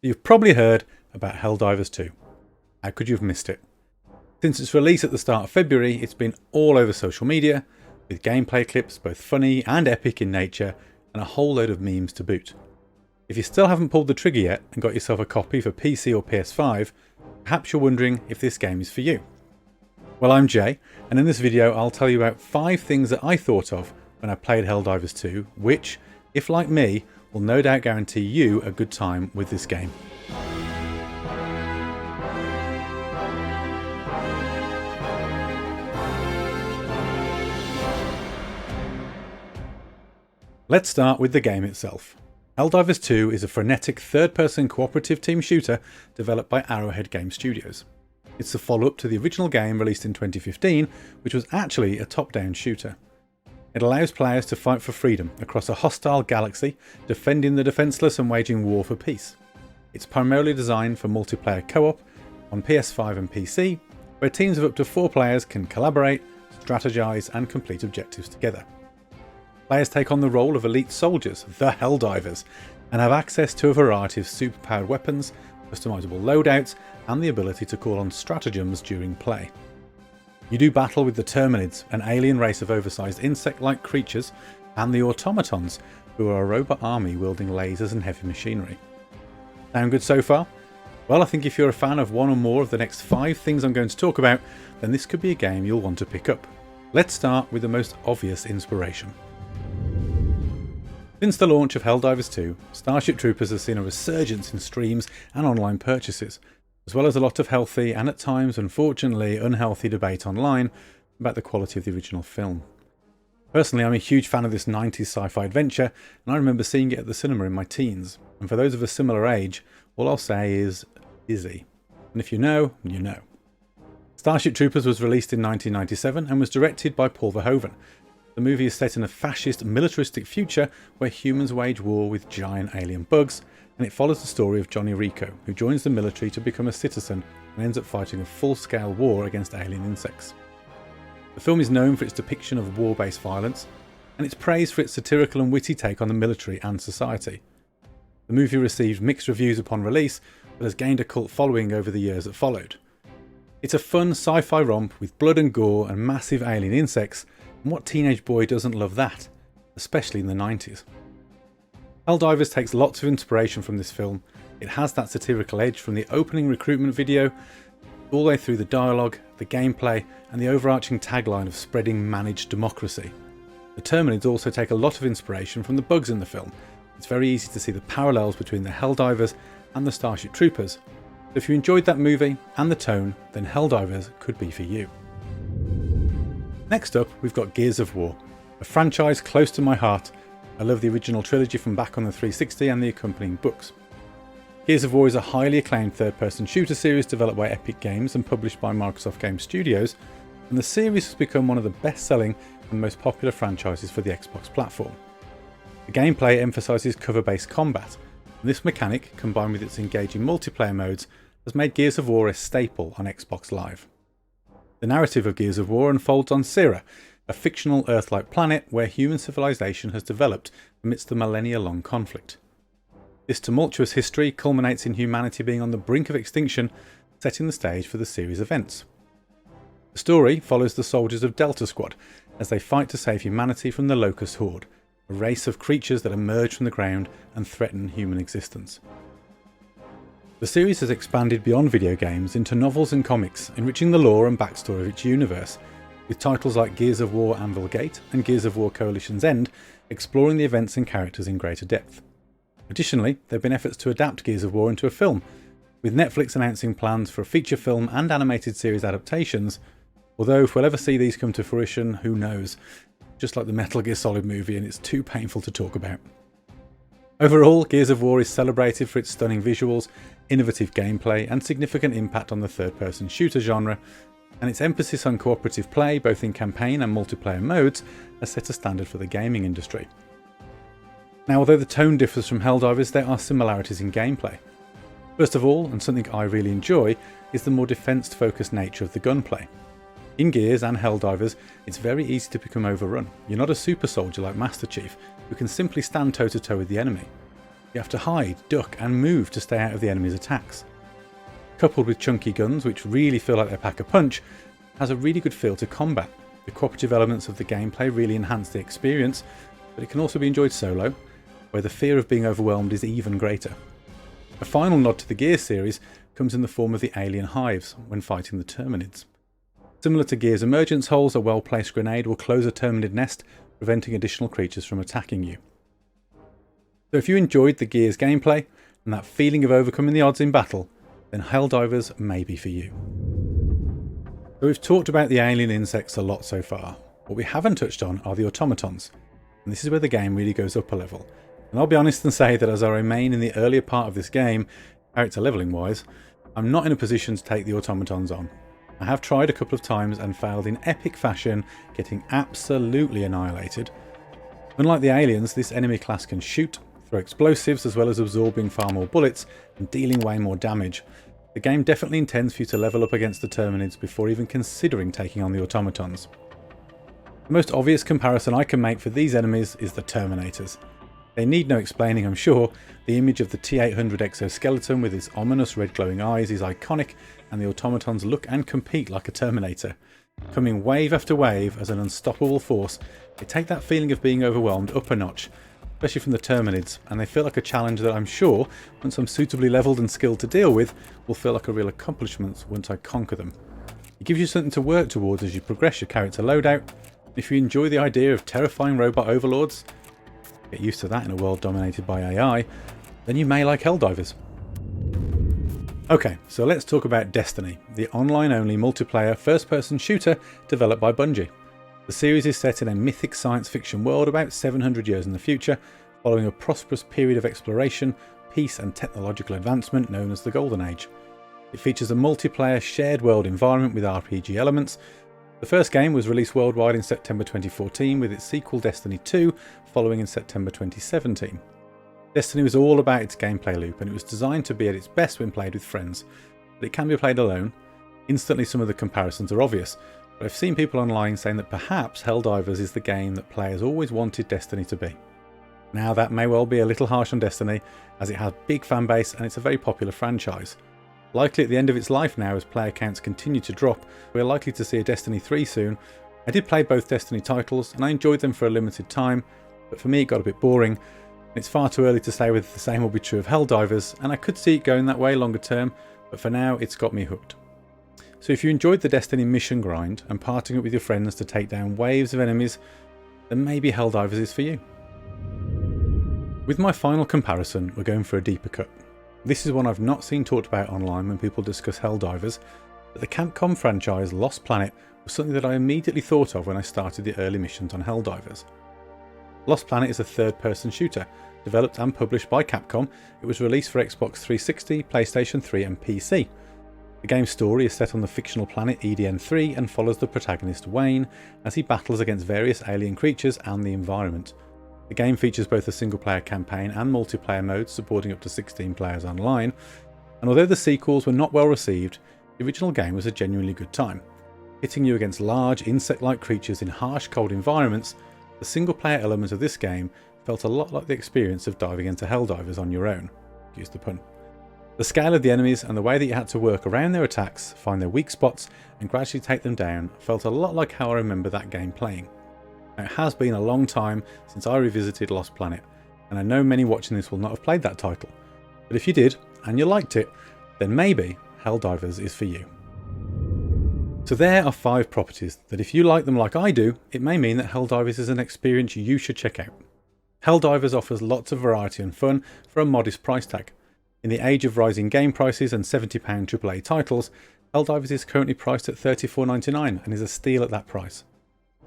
You've probably heard about Helldivers 2. How could you have missed it? Since its release at the start of February, it's been all over social media, with gameplay clips both funny and epic in nature, and a whole load of memes to boot. If you still haven't pulled the trigger yet and got yourself a copy for PC or PS5, perhaps you're wondering if this game is for you. Well, I'm Jay, and in this video I'll tell you about 5 things that I thought of when I played Helldivers 2, which, if like me, will no doubt guarantee you a good time with this game. Let's start with the game itself. Helldivers 2 is a frenetic third-person cooperative team shooter developed by Arrowhead Game Studios. It's the follow-up to the original game released in 2015, which was actually a top-down shooter. It allows players to fight for freedom across a hostile galaxy, defending the defenceless and waging war for peace. It's primarily designed for multiplayer co-op on PS5 and PC, where teams of up to 4 players can collaborate, strategize, and complete objectives together. Players take on the role of elite soldiers, the Helldivers, and have access to a variety of superpowered weapons, customizable loadouts, and the ability to call on stratagems during play. You do battle with the Terminids, an alien race of oversized insect-like creatures, and the Automatons, who are a robot army wielding lasers and heavy machinery. Sound good so far? Well, I think if you're a fan of one or more of the next 5 things I'm going to talk about, then this could be a game you'll want to pick up. Let's start with the most obvious inspiration. Since the launch of Helldivers 2, Starship Troopers has seen a resurgence in streams and online purchases, as well as a lot of healthy and at times unfortunately unhealthy debate online about the quality of the original film. Personally, I'm a huge fan of this 90s sci-fi adventure, and I remember seeing it at the cinema in my teens, and for those of a similar age, all I'll say is busy. And if you know, you know. Starship Troopers was released in 1997 and was directed by Paul Verhoeven. The movie is set in a fascist, militaristic future where humans wage war with giant alien bugs, and it follows the story of Johnny Rico, who joins the military to become a citizen and ends up fighting a full-scale war against alien insects. The film is known for its depiction of war-based violence, and it's praised for its satirical and witty take on the military and society. The movie received mixed reviews upon release, but has gained a cult following over the years that followed. It's a fun sci-fi romp with blood and gore and massive alien insects, and what teenage boy doesn't love that, especially in the 90s? Helldivers takes lots of inspiration from this film. It has that satirical edge from the opening recruitment video, all the way through the dialogue, the gameplay, and the overarching tagline of spreading managed democracy. The Terminids also take a lot of inspiration from the bugs in the film. It's very easy to see the parallels between the Helldivers and the Starship Troopers. So if you enjoyed that movie and the tone, then Helldivers could be for you. Next up, we've got Gears of War, a franchise close to my heart. I love the original trilogy from back on the 360 and the accompanying books. Gears of War is a highly acclaimed third-person shooter series developed by Epic Games and published by Microsoft Game Studios, and the series has become one of the best-selling and most popular franchises for the Xbox platform. The gameplay emphasises cover-based combat, and this mechanic, combined with its engaging multiplayer modes, has made Gears of War a staple on Xbox Live. The narrative of Gears of War unfolds on Syrah, a fictional Earth-like planet where human civilization has developed amidst the millennia-long conflict. This tumultuous history culminates in humanity being on the brink of extinction, setting the stage for the series' events. The story follows the soldiers of Delta Squad as they fight to save humanity from the Locust Horde, a race of creatures that emerge from the ground and threaten human existence. The series has expanded beyond video games into novels and comics, enriching the lore and backstory of its universe, with titles like Gears of War Anvil Gate and Gears of War Coalition's End exploring the events and characters in greater depth. Additionally, there have been efforts to adapt Gears of War into a film, with Netflix announcing plans for a feature film and animated series adaptations, although if we'll ever see these come to fruition, who knows, just like the Metal Gear Solid movie, and it's too painful to talk about. Overall, Gears of War is celebrated for its stunning visuals, innovative gameplay, and significant impact on the third-person shooter genre, and its emphasis on cooperative play, both in campaign and multiplayer modes, has set a standard for the gaming industry. Now, although the tone differs from Helldivers, there are similarities in gameplay. First of all, and something I really enjoy, is the more defense-focused nature of the gunplay. In Gears and Helldivers, it's very easy to become overrun. You're not a super soldier like Master Chief, who can simply stand toe-to-toe with the enemy. You have to hide, duck and move to stay out of the enemy's attacks. Coupled with chunky guns, which really feel like they pack a punch, has a really good feel to combat. The cooperative elements of the gameplay really enhance the experience, but it can also be enjoyed solo, where the fear of being overwhelmed is even greater. A final nod to the Gears series comes in the form of the alien hives when fighting the Terminids. Similar to Gears' emergence holes, a well-placed grenade will close a Terminid nest, preventing additional creatures from attacking you. So if you enjoyed the Gears gameplay and that feeling of overcoming the odds in battle, then Helldivers may be for you. So we've talked about the alien insects a lot so far. What we haven't touched on are the automatons, and this is where the game really goes up a level. And I'll be honest and say that as I remain in the earlier part of this game, character leveling wise, I'm not in a position to take the automatons on. I have tried a couple of times and failed in epic fashion, getting absolutely annihilated. Unlike the aliens, this enemy class can shoot, throw explosives, as well as absorbing far more bullets and dealing way more damage. The game definitely intends for you to level up against the Terminids before even considering taking on the automatons. The most obvious comparison I can make for these enemies is the Terminators. They need no explaining, I'm sure. The image of the T-800 exoskeleton with its ominous red glowing eyes is iconic, and the automatons look and compete like a Terminator. Coming wave after wave as an unstoppable force, they take that feeling of being overwhelmed up a notch, especially from the Terminids, and they feel like a challenge that I'm sure, once I'm suitably levelled and skilled to deal with, will feel like a real accomplishment once I conquer them. It gives you something to work towards as you progress your character loadout. If you enjoy the idea of terrifying robot overlords, get used to that in a world dominated by AI, then you may like Helldivers. Okay, so let's talk about Destiny, the online-only multiplayer first-person shooter developed by Bungie. The series is set in a mythic science fiction world about 700 years in the future, following a prosperous period of exploration, peace and technological advancement known as the Golden Age. It features a multiplayer shared world environment with RPG elements. The first game was released worldwide in September 2014, with its sequel Destiny 2 following in September 2017. Destiny was all about its gameplay loop, and it was designed to be at its best when played with friends, but it can be played alone. Instantly some of the comparisons are obvious, but I've seen people online saying that perhaps Helldivers is the game that players always wanted Destiny to be. Now that may well be a little harsh on Destiny, as it has a big fan base and it's a very popular franchise. Likely at the end of its life now as player counts continue to drop, we're likely to see a Destiny 3 soon. I did play both Destiny titles and I enjoyed them for a limited time, but for me it got a bit boring. It's far too early to say whether the same will be true of Helldivers, and I could see it going that way longer term, but for now it's got me hooked. So if you enjoyed the Destiny mission grind and parting up with your friends to take down waves of enemies, then maybe Helldivers is for you. With my final comparison, we're going for a deeper cut. This is one I've not seen talked about online when people discuss Helldivers, but the Capcom franchise Lost Planet was something that I immediately thought of when I started the early missions on Helldivers. Lost Planet is a third-person shooter, developed and published by Capcom. It was released for Xbox 360, PlayStation 3 and PC. The game's story is set on the fictional planet EDN3 and follows the protagonist Wayne as he battles against various alien creatures and the environment. The game features both a single-player campaign and multiplayer modes supporting up to 16 players online, and although the sequels were not well received, the original game was a genuinely good time. Hitting you against large, insect-like creatures in harsh, cold environments, the single-player element of this game felt a lot like the experience of diving into Helldivers on your own. Excuse the pun. The scale of the enemies and the way that you had to work around their attacks, find their weak spots and gradually take them down felt a lot like how I remember that game playing. Now, it has been a long time since I revisited Lost Planet, and I know many watching this will not have played that title, but if you did and you liked it, then maybe Helldivers is for you. So there are 5 properties that if you like them like I do, it may mean that Helldivers is an experience you should check out. Helldivers offers lots of variety and fun for a modest price tag. In the age of rising game prices and £70 AAA titles, Helldivers is currently priced at $34.99 and is a steal at that price.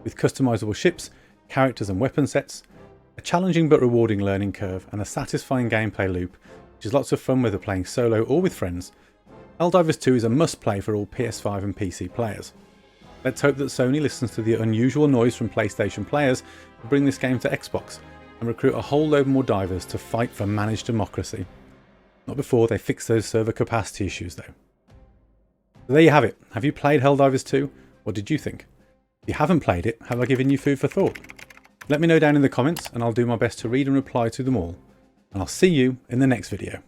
With customisable ships, characters and weapon sets, a challenging but rewarding learning curve and a satisfying gameplay loop, which is lots of fun whether playing solo or with friends, Helldivers 2 is a must-play for all PS5 and PC players. Let's hope that Sony listens to the unusual noise from PlayStation players to bring this game to Xbox and recruit a whole load more divers to fight for managed democracy. Not before they fix those server capacity issues though. So there you have it. Have you played Helldivers 2? What did you think? If you haven't played it, have I given you food for thought? Let me know down in the comments and I'll do my best to read and reply to them all. and I'll see you in the next video.